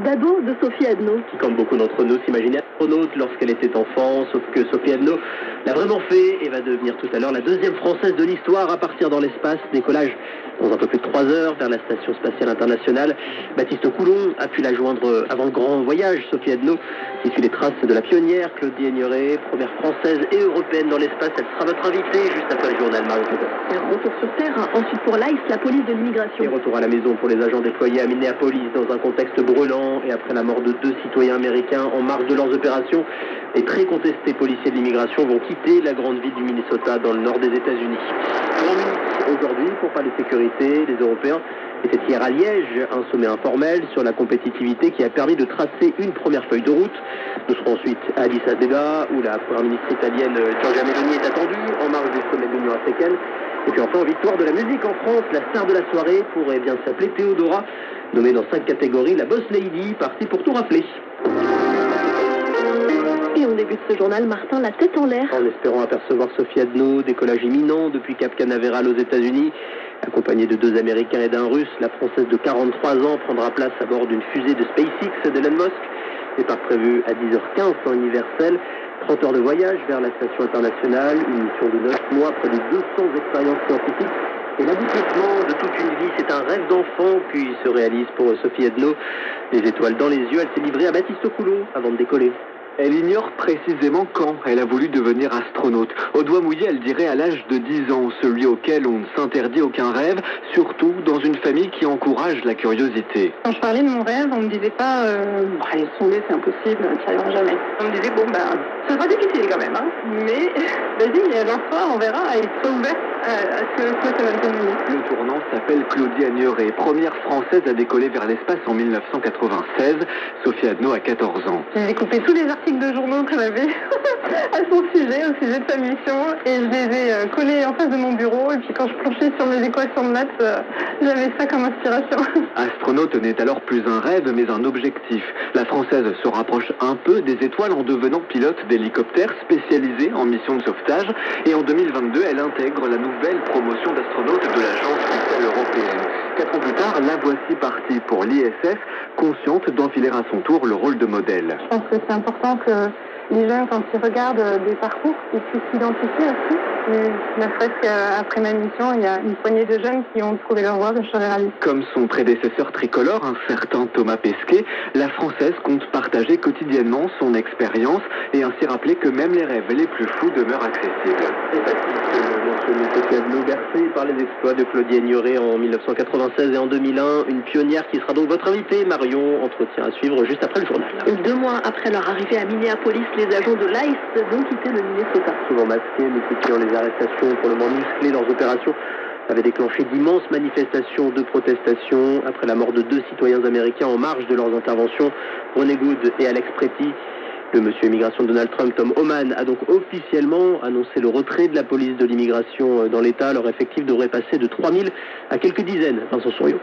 d'ado de Sophie Adno. Qui, comme beaucoup d'entre nous, s'imaginait astronaute lorsqu'elle était enfant, sauf que Sophie Adno l'a vraiment fait et va devenir tout à l'heure la deuxième française de l'histoire à partir dans l'espace. Décollage dans un peu plus de 3 heures vers la Station Spatiale Internationale. Baptiste Coulon a pu la joindre avant le grand voyage. Sophie Adno, qui suit les traces de la pionnière Claudie Aigneret, première française et européenne dans l'espace. Elle sera votre invitée juste après le journal Mario. Retour sur Terre, ensuite pour l'ICE, la police de l'immigration. Et retour à la maison pour les agents déployés à Minneapolis dans un contexte brûlant et après la mort de 2 citoyens américains en marge de leurs opérations. Les très contestés policiers de l'immigration vont quitter la grande ville du Minnesota dans le nord des États-Unis. Aujourd'hui, pour parler de sécurité, les Européens étaient hier à Liège, un sommet informel sur la compétitivité qui a permis de tracer une première feuille de route. Nous serons ensuite à Addis Abeba, où la première ministre italienne Giorgia Meloni est attendue, en marge du sommet de l'Union africaine. Et puis enfin, victoire de la musique en France, la star de la soirée pourrait bien s'appeler Théodora, nommée dans 5 catégories, la Boss Lady, partie pour tout rafler. Et on débute ce journal, Martin, la tête en l'air. En espérant apercevoir Sophie Adno, décollage imminent depuis Cap Canaveral aux États-Unis. Accompagnée de 2 Américains et d'un Russe, la Française de 43 ans prendra place à bord d'une fusée de SpaceX d'Elon Musk. Départ prévu à 10h15 temps universel. 30 heures de voyage vers la station internationale, une mission de 9 mois, près de 200 expériences scientifiques. Et l'aboutissement de toute une vie, c'est un rêve d'enfant, puis il se réalise pour Sophie Adno. Les étoiles dans les yeux, elle s'est livrée à Baptiste Coulon avant de décoller. Elle ignore précisément quand elle a voulu devenir astronaute. Au doigt mouillé, elle dirait à l'âge de 10 ans, celui auquel on ne s'interdit aucun rêve, surtout dans une famille qui encourage la curiosité. Quand je parlais de mon rêve, on me disait pas allez, tomber, c'est impossible, tu n'y arriveras jamais. On me disait ce sera difficile quand même, hein. Mais vas-y, lance-toi, on verra, et sois ouvert à ce que ça va te donner. Le tournant s'appelle Claudie Aigneret, première française à décoller vers l'espace en 1996. Sophie Adno a 14 ans. J'ai coupé tous les articles de journaux qu'elle avait à son sujet, au sujet de sa mission, et je les ai collés en face de mon bureau, et puis quand je planchais sur mes équations de maths, j'avais ça comme inspiration. Astronaute n'est alors plus un rêve, mais un objectif. La Française se rapproche un peu des étoiles en devenant pilote d'hélicoptère spécialisé en mission de sauvetage, et en 2022, elle intègre la nouvelle promotion d'astronaute de l'Agence spatiale européenne. 4 ans plus tard, la voici partie pour l'ISS, consciente d'enfiler à son tour le rôle de modèle. Je pense que c'est important que les jeunes, quand ils regardent des parcours, ils puissent s'identifier aussi. Ne serait-ce qu'après ma mission, il y a une poignée de jeunes qui ont trouvé leur voie, je serais ravie. Comme son prédécesseur tricolore, un certain Thomas Pesquet, la Française compte partager quotidiennement son expérience et ainsi rappeler que même les rêves les plus fous demeurent accessibles. Sophie Adno, bercée par les exploits de Claudie Aigneret en 1996 et en 2001, une pionnière qui sera donc votre invitée. Marion, entretien à suivre juste après le journal. 2 mois après leur arrivée à Minneapolis, les agents de l'ICE vont quitter le Minnesota. Souvent masqués, multipliant les arrestations pour le moins musclées, leurs opérations avaient déclenché d'immenses manifestations de protestation après la mort de 2 citoyens américains en marge de leurs interventions, René Good et Alex Pretty. Le monsieur immigration Donald Trump, Tom Homan, a donc officiellement annoncé le retrait de la police de l'immigration dans l'État. Leur effectif devrait passer de 3000 à quelques dizaines. Vincent Souriau.